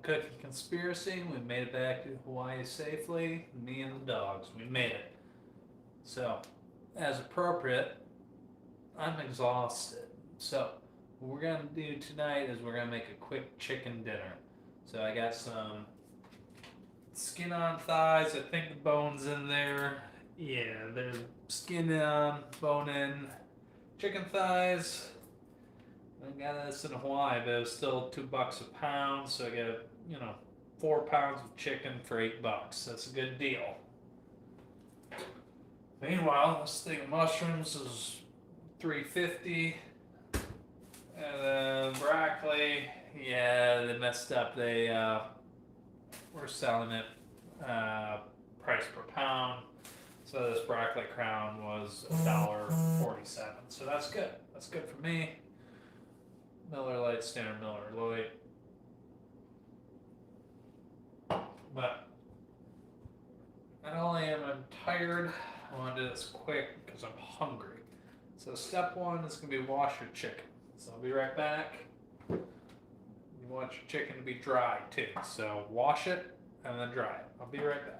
cooking conspiracy. We made it back to Hawaii safely. Me and the dogs, we made it. So, as appropriate, I'm exhausted. So, what we're gonna do tonight is we're gonna make a quick chicken dinner. So I got some skin on thighs. I think the bone's in there. Yeah, there's skin on, bone in. Chicken thighs. I got this in Hawaii, but it was still $2 a pound. So I got 4 pounds of chicken for $8. That's a good deal. Meanwhile, this thing of mushrooms is $3.50. And then broccoli, yeah, they messed up. They were selling it price per pound. So this broccoli crown was $1.47. So that's good. That's good for me. Miller Lite, Standard Miller Lite. But not only am I tired, I want to do this quick because I'm hungry. So step one is going to be wash your chicken. So I'll be right back. You want your chicken to be dry too. So wash it and then dry it. I'll be right back.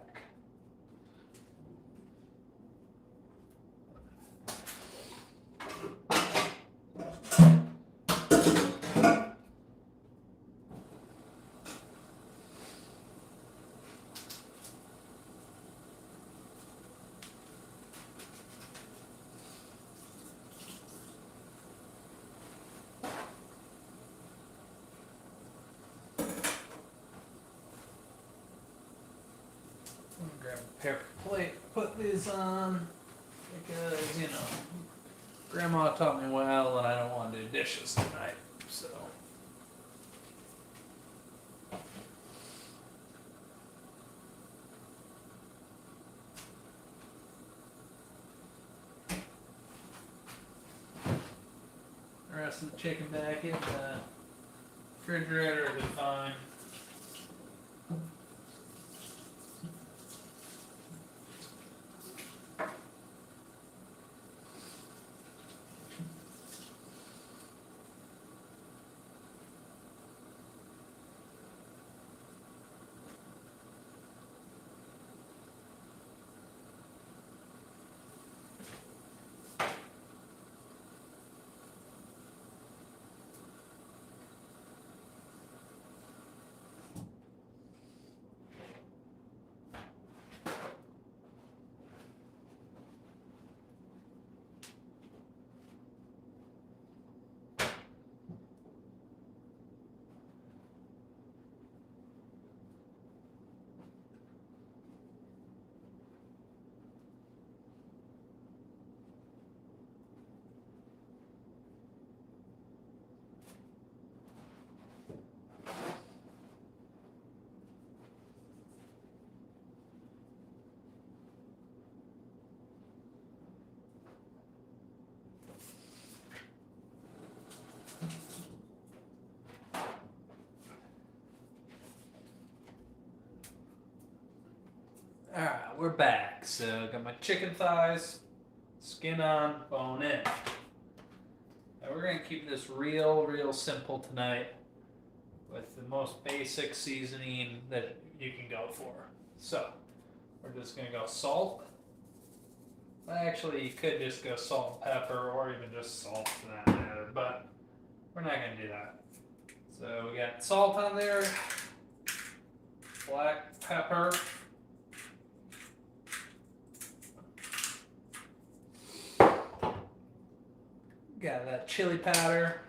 Grab a paper plate, put these on, because, Grandma taught me well and I don't want to do dishes tonight, so. The rest of the chicken back in the refrigerator will be fine. Alright, we're back. So, got my chicken thighs, skin on, bone in. Now we're going to keep this real simple tonight with the most basic seasoning that you can go for. So, we're just going to go salt. Actually, you could just go salt and pepper, or even just salt for that matter, but we're not going to do that. So, we got salt on there, black pepper, got that chili powder,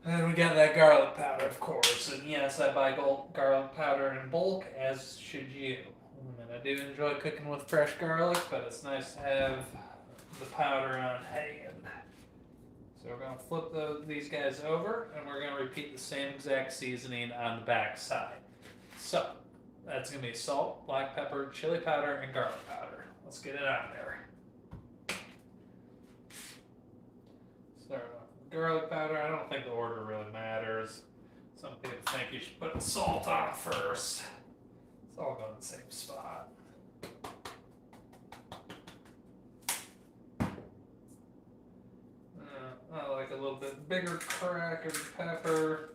and we got that garlic powder, of course. And yes, I buy garlic powder in bulk, as should you. And I do enjoy cooking with fresh garlic, but it's nice to have the powder on hand. So we're going to flip these guys over, and we're going to repeat the same exact seasoning on the back side. So, that's going to be salt, black pepper, chili powder, and garlic powder. Let's get it on there. Start off with garlic powder. I don't think the order really matters. Some people think you should put salt on first. It's all going in the same spot. a little bit bigger crack of pepper.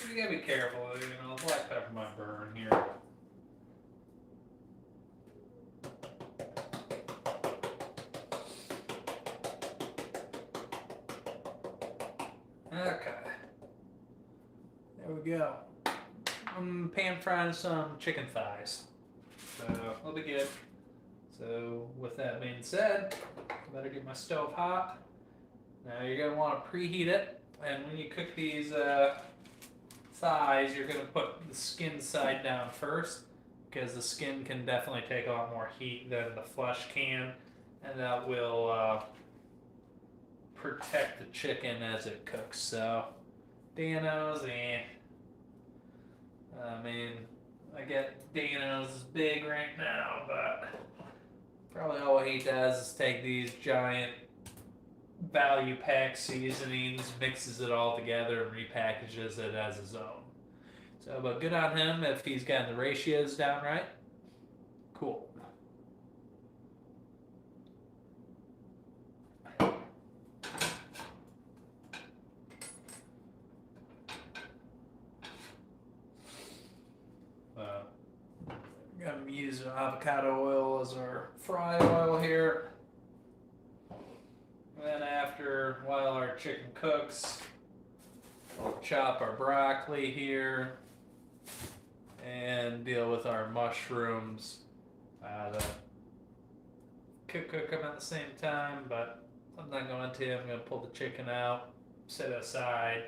You gotta be careful, you know, the black pepper might burn here. Okay. There we go. I'm pan frying some chicken thighs. So it'll be good. So with that being said, I better get my stove hot. Now you're going to want to preheat it. And when you cook these thighs, you're going to put the skin side down first, because the skin can definitely take a lot more heat than the flesh can. And that will protect the chicken as it cooks. So Dano's, I mean, I get Dano's is big right now, but probably all he does is take these giant value pack seasonings, mixes it all together, and repackages it as his own. So, but good on him if he's gotten the ratios down right. Cool. I'm using avocado oil as our fry oil here. And then after, while our chicken cooks, we'll chop our broccoli here and deal with our mushrooms. Cook them at the same time, but I'm not going to. I'm going to pull the chicken out, set it aside,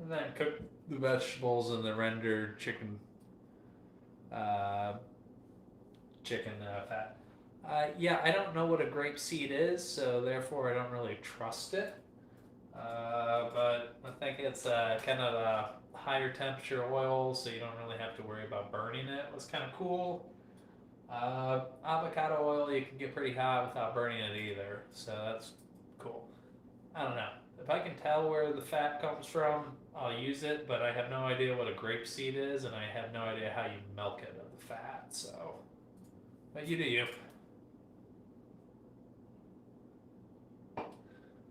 and then cook the vegetables and the rendered chicken fat. Yeah, I don't know what a grapeseed is, so therefore I don't really trust it. But I think it's kind of a higher temperature oil, so you don't really have to worry about burning it. It was kind of cool. Avocado oil you can get pretty hot without burning it either, so that's cool. I don't know. If I can tell where the fat comes from, I'll use it, but I have no idea what a grapeseed is, and I have no idea how you milk it of the fat, so. But you do you.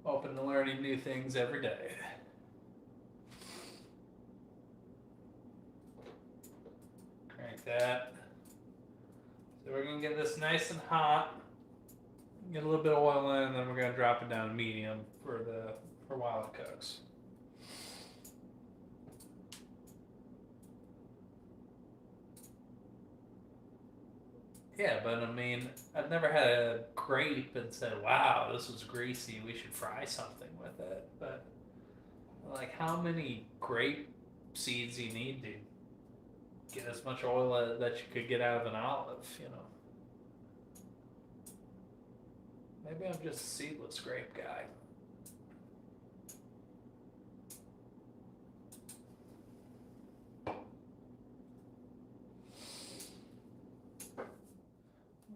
Open to learning new things every day. Crank that. So we're going to get this nice and hot. Get a little bit of oil in, and then we're going to drop it down to medium for while it cooks. Yeah, but I mean, I've never had a grape and said, wow, this was greasy, we should fry something with it. But, like, how many grape seeds do you need to get as much oil that you could get out of an olive, you know? Maybe I'm just a seedless grape guy.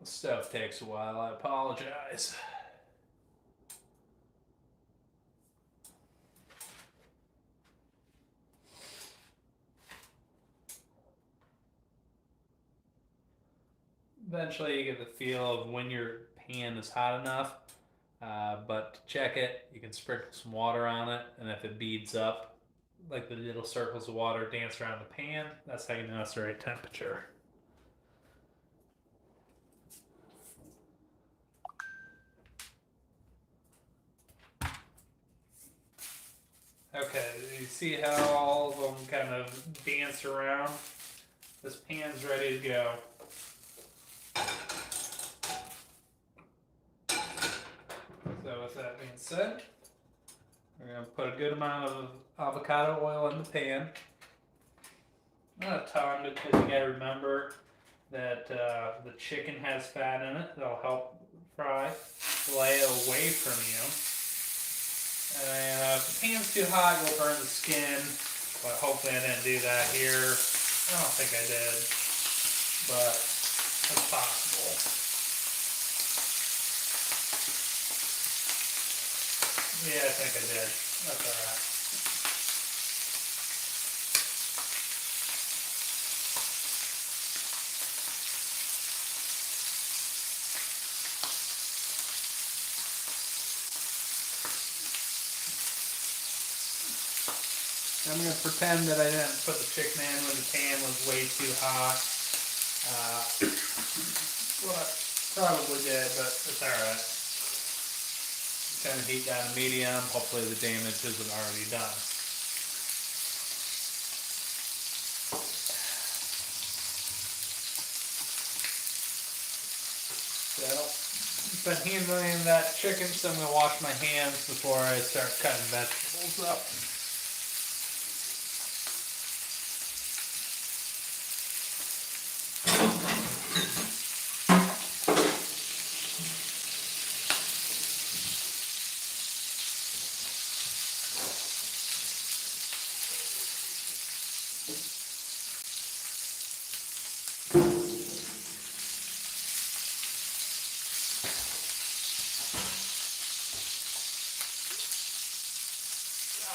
The stuff takes a while, I apologize. Eventually you get the feel of when your pan is hot enough, but to check it, you can sprinkle some water on it, and if it beads up, like the little circles of water dance around the pan, that's how you know it's the right temperature. Okay, you see how all of them kind of dance around? This pan's ready to go. So with that being said, we're going to put a good amount of avocado oil in the pan. Not a ton, because you got to remember that the chicken has fat in it that'll help fry. Lay it away from you. And if the pan's too hot, you'll burn the skin. But hopefully I didn't do that here. I don't think I did, but it's possible. Yeah, I think I did. That's alright. I'm going to pretend that I didn't put the chicken in when the pan was way too hot. Well, I probably did, but it's alright. Kind of heat down to medium. Hopefully the damage isn't already done. So, been handling that chicken, so I'm going to wash my hands before I start cutting vegetables up.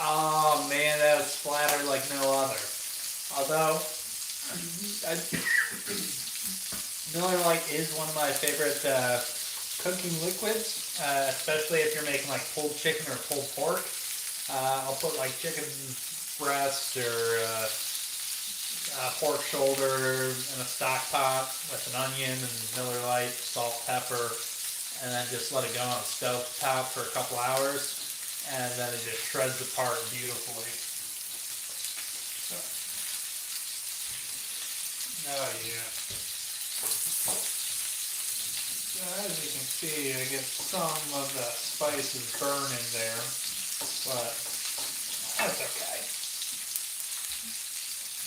Oh man, that was splattered like no other. Although, Miller Lite is one of my favorite cooking liquids, especially if you're making like pulled chicken or pulled pork. I'll put like chicken breast or pork shoulder in a stock pot with an onion and Miller Lite, salt, pepper, and then just let it go on a stove top for a couple hours. And then it just shreds apart beautifully. Oh yeah. So as you can see, I get some of the spices burning there, but that's okay.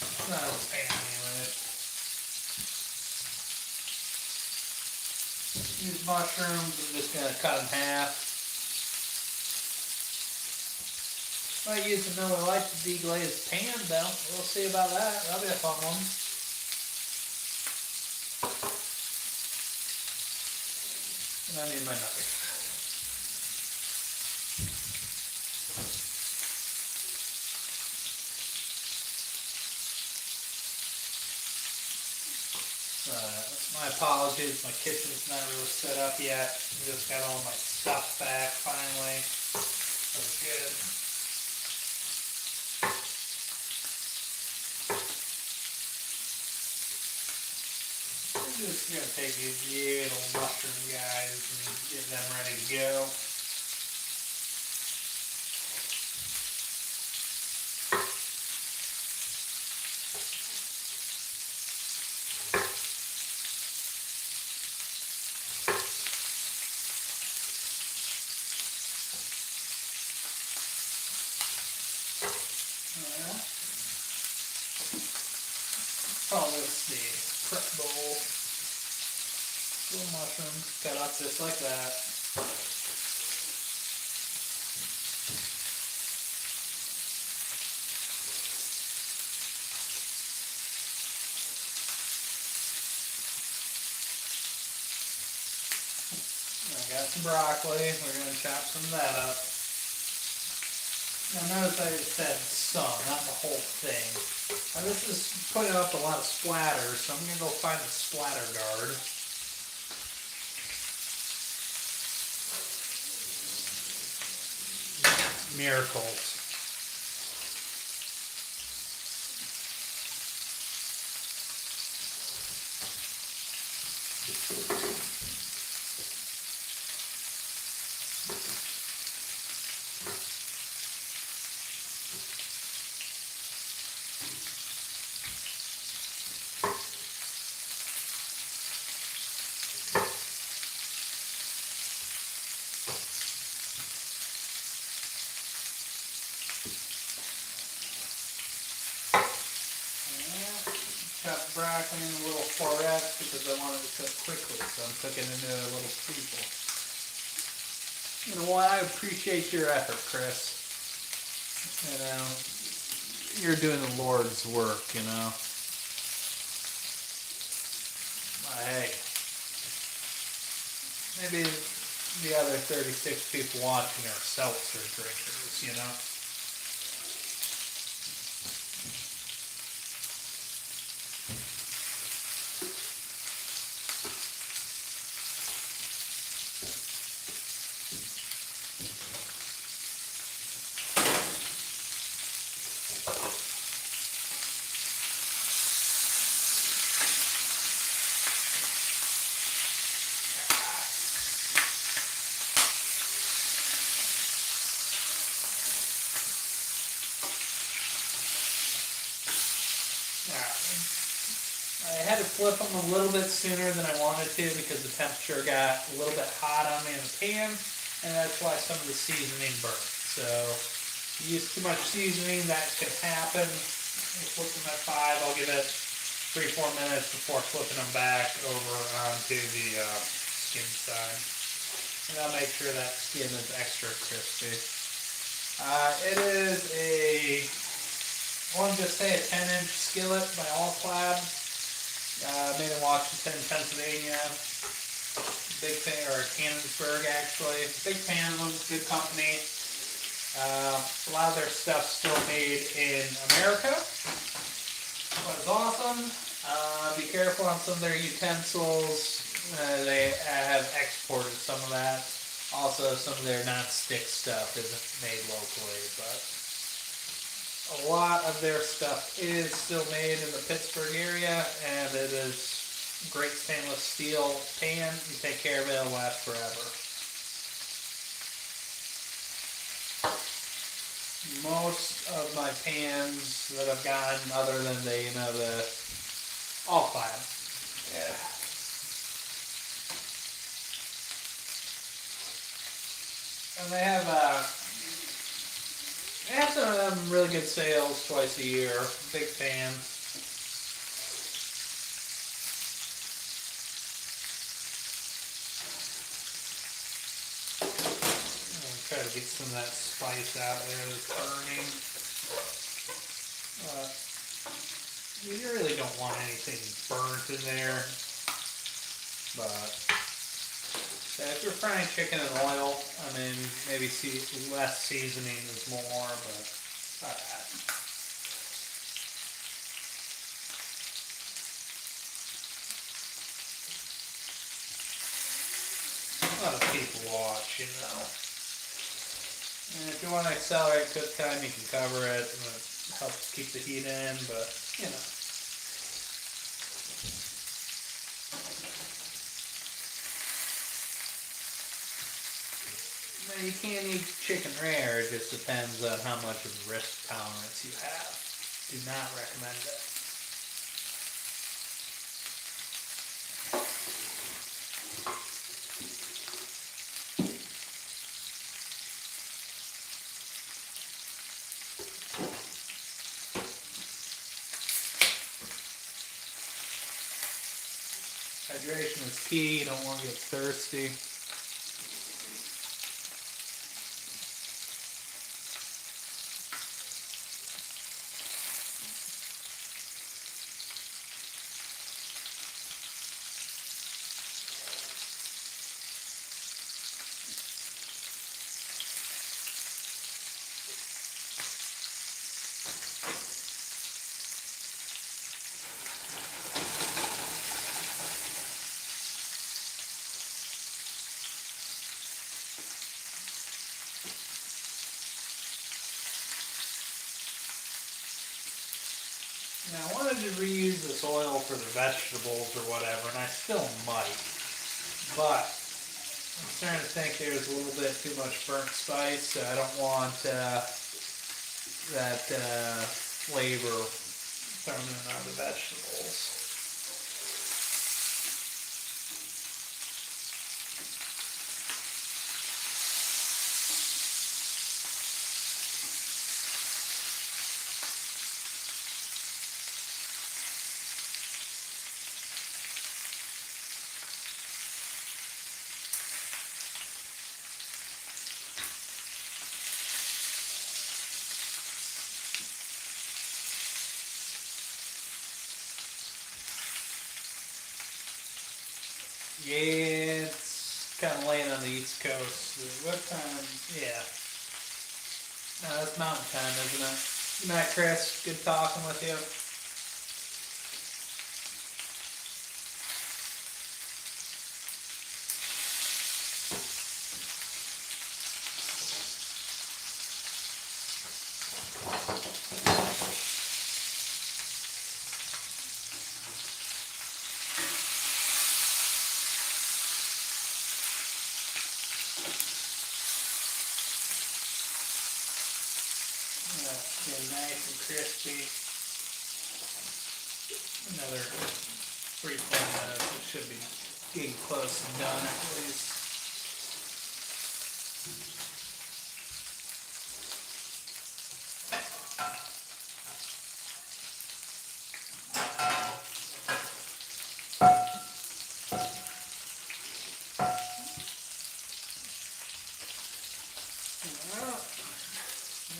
It's not a pain anyway. These mushrooms, I'm just going to cut in half. Might use the Miller Lite to deglaze the pan though. We'll see about that. That'll be a fun one. And I need my knife. My apologies, my kitchen's not really set up yet. I just got all my stuff back finally. That was good. I'm just going to take these little mushroom guys and get them ready to go. Call this the prep bowl. Little mushrooms cut up just like that. I got some broccoli. We're going to chop some of that up. Now notice I said some, not the whole thing. Now this is putting up a lot of splatter, so I'm going to go find the splatter guard. Miracles. Broccoli in a little florets because I wanted to cook quickly, so I'm cooking into a little steeple. You know what? I appreciate your effort, Chris. You know, you're doing the Lord's work, you know. But hey, maybe the other 36 people watching are seltzer drinkers, you know. to flip them a little bit sooner than I wanted to because the temperature got a little bit hot on me in the pan, and that's why some of the seasoning burnt. So if you use too much seasoning, that can happen. You flip them at 5, I'll give it 3-4 minutes before flipping them back over onto the skin side. And I'll make sure that skin is extra crispy. It is I want to just say a 10-inch skillet by All-Clad. Made in Washington, Pennsylvania. Big fan, or Cannonsburg actually. Big fan of them, good company. A lot of their stuff's still made in America. But it's awesome. Be careful on some of their utensils. They have exported some of that. Also, some of their non-stick stuff isn't made locally, but a lot of their stuff is still made in the Pittsburgh area, and it is great stainless steel pan. You take care of it, it'll last forever. Most of my pans that I've gotten, other than the All-Clad. Yeah. And they have some of them really good sales twice a year. Big fan. I'll try to get some of that spice out there that's burning. You really don't want anything burnt in there. But if you're frying chicken in oil, I mean, maybe less seasoning is more, but not bad. A lot of people watch, you know. And if you want to accelerate cook time, you can cover it, and it helps keep the heat in, but, you know. You can't eat chicken rare, it just depends on how much of a risk tolerance you have. Do not recommend it. Hydration is key, you don't want to get thirsty. Now, I wanted to reuse this oil for the vegetables or whatever, and I still might, but I'm starting to think there's a little bit too much burnt spice, so I don't want that flavor thrown in on the vegetables. Yeah, it's kind of late on the East Coast. What time? Yeah. No, it's mountain time, isn't it? Good night, Chris. Good talking with you. That's nice and crispy. Another 3, 4 minutes. It should be getting close and done at least.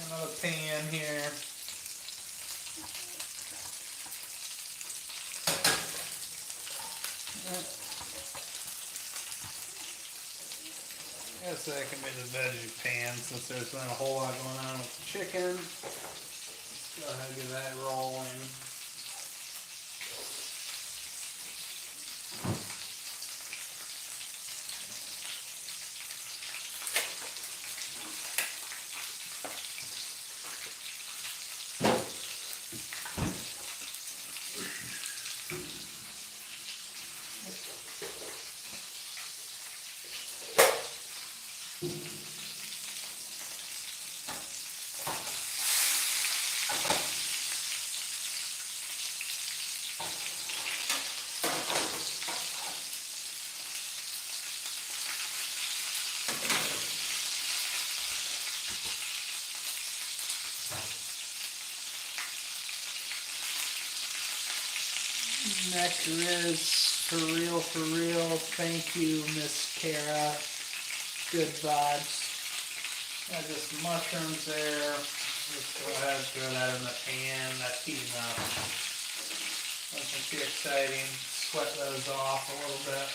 Another pan here. I guess that can be the veggie pan since there's not a whole lot going on with the chicken. Let's go ahead and get that rolling. Nectar is for real, for real. Thank you, Miss Kara. Good vibes. Got just mushrooms there. Just go ahead and throw that in the pan. That's heating up. Nothing too exciting. Sweat those off a little bit.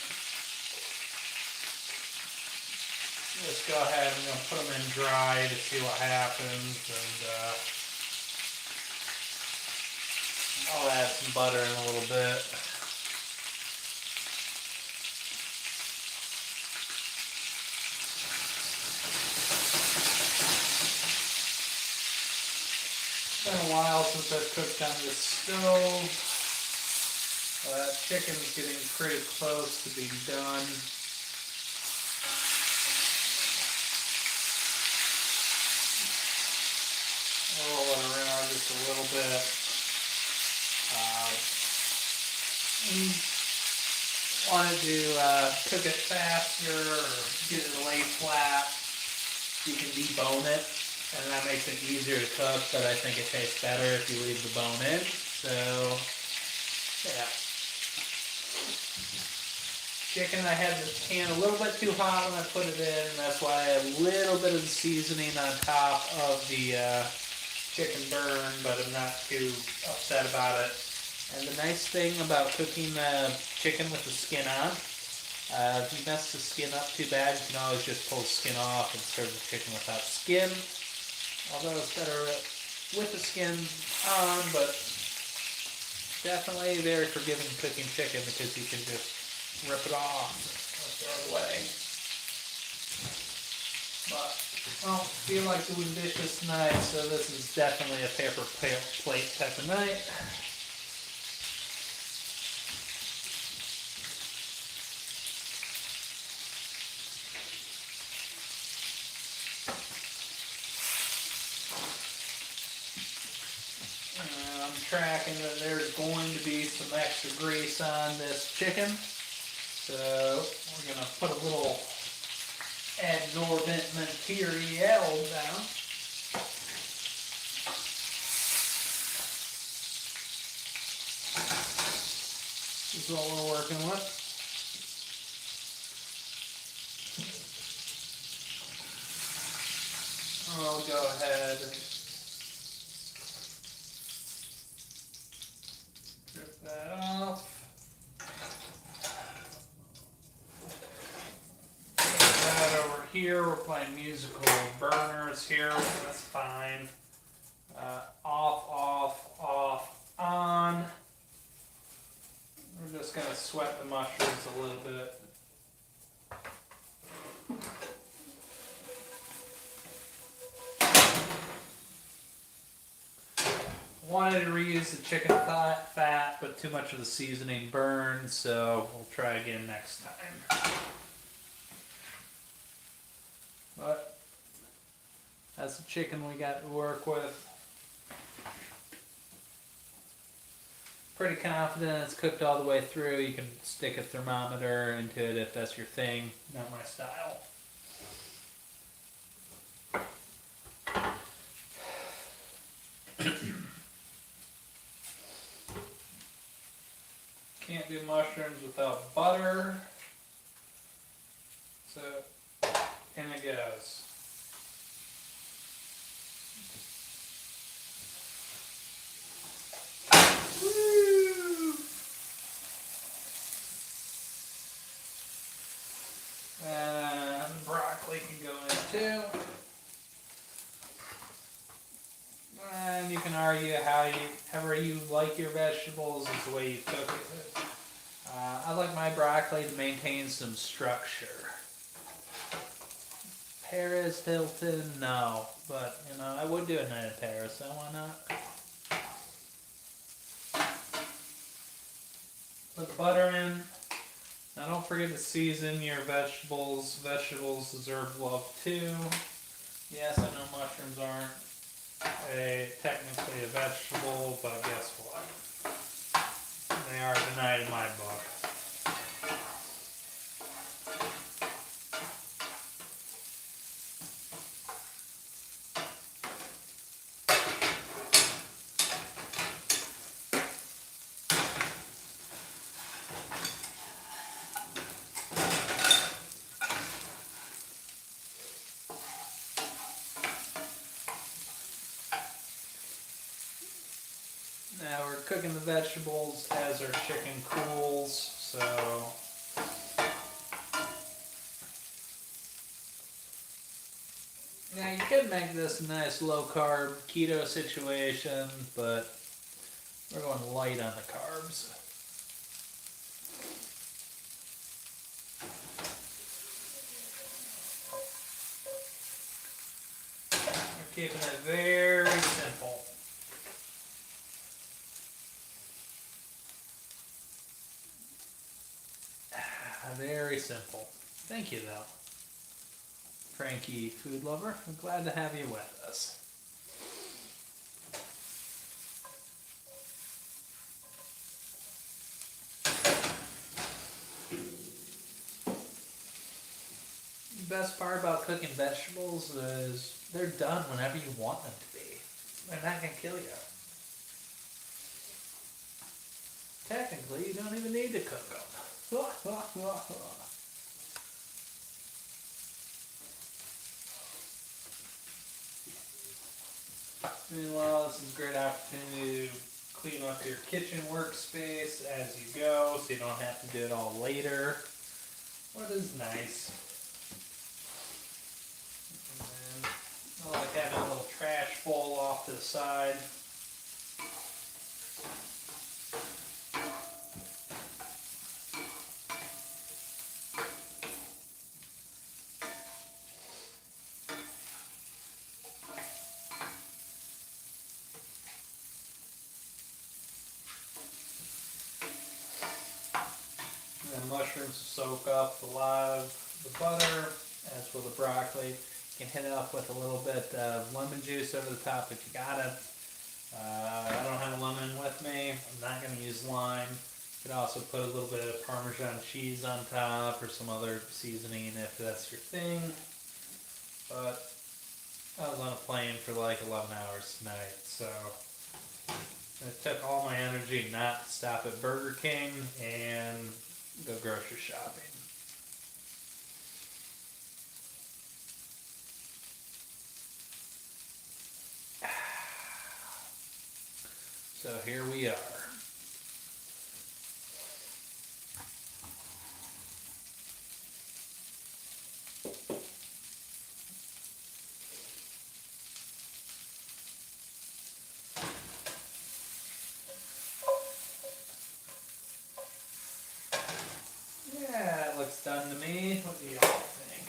Just go ahead and put them in dry to see what happens. And I'll add some butter in a little bit. It's been a while since I've cooked on this stove. That chicken's getting pretty close to being done. Roll it around just a little bit. Wanted to cook it faster or get it lay flat, you can debone it, and that makes it easier to cook, but I think it tastes better if you leave the bone in. So, yeah. Chicken, I had the pan a little bit too hot when I put it in, and that's why I had a little bit of the seasoning on top of the chicken burn, but I'm not too upset about it. And the nice thing about cooking chicken with the skin on, if you mess the skin up too bad, you can always just pull the skin off and serve the chicken without skin. Although it's better with the skin on, but definitely very forgiving cooking chicken because you can just rip it off or throw it away. But I don't feel like doing dishes tonight, so this is definitely a paper plate type of night. I'm tracking that there's going to be some extra grease on this chicken, so we're going to put a little absorbent material down. This is what we're working with. I'll go ahead and strip that off. Put that over here. We're playing musical burners here, so that's fine. Off, off, off, on. We're just going to sweat the mushrooms a little bit. Wanted to reuse the chicken fat, but too much of the seasoning burned, so we'll try again next time. But that's the chicken we got to work with. pretty confident it's cooked all the way through. You can stick a thermometer into it if that's your thing. Not my style. Can't do mushrooms without butter. So, in it goes. Woo! And broccoli can go in too. And you can argue however you like your vegetables is the way you cook it. I like my broccoli to maintain some structure. Paris Hilton, no, but I would do a night in Paris, so why not? Put butter in. Now don't forget to season your vegetables. Vegetables deserve love too. Yes, I know mushrooms aren't technically a vegetable, but guess what? They are denied in my book. Now we're cooking the vegetables as our chicken cools, so now you could make this a nice low carb keto situation, but we're going light on the carbs. We're keeping it very simple. Very simple. Thank you, though. Frankie, food lover, I'm glad to have you with us. The best part about cooking vegetables is they're done whenever you want them to be. They're not going to kill you. Technically, you don't even need to cook them. Meanwhile, this is a great opportunity to clean up your kitchen workspace as you go, so you don't have to do it all later. What is nice. And then I like having a little trash bowl off to the side. Mushrooms soak up a lot of the butter, as will the broccoli. You can hit it up with a little bit of lemon juice over the top if you got it. I don't have a lemon with me. I'm not going to use lime. You could also put a little bit of Parmesan cheese on top or some other seasoning if that's your thing. But I was on a plane for like 11 hours tonight, so it took all my energy not to stop at Burger King and go grocery shopping. So here we are. Yeah, it looks done to me. What do y'all think?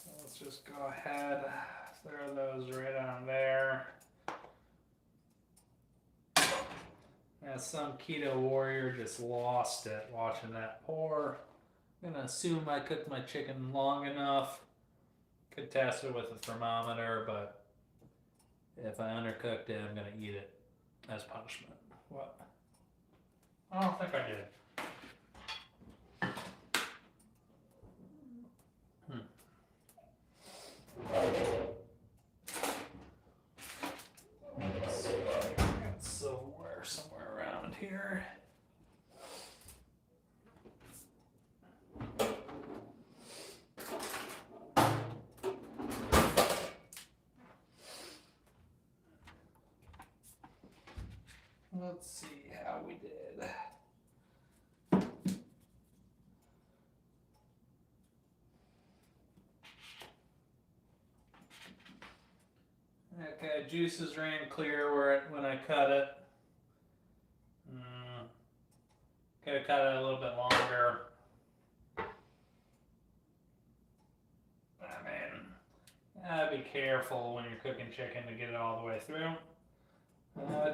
So let's just go ahead, throw those right on there. As some keto warrior just lost it watching that pour. I'm gonna assume I cooked my chicken long enough. Could test it with a thermometer, but if I undercooked it, I'm gonna eat it as punishment. What? I don't think I did. Let's see if I got silverware somewhere around here. Let's see how we did. Okay, juices ran clear when I cut it. Could have cut it a little bit longer. I mean, be careful when you're cooking chicken to get it all the way through.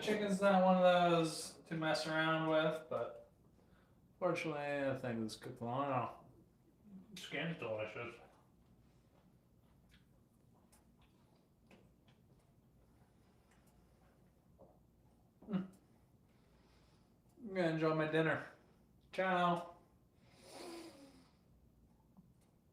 Chicken's not one of those to mess around with, but fortunately, I think it's cooked long enough. Skin's delicious. I'm gonna enjoy my dinner. Ciao.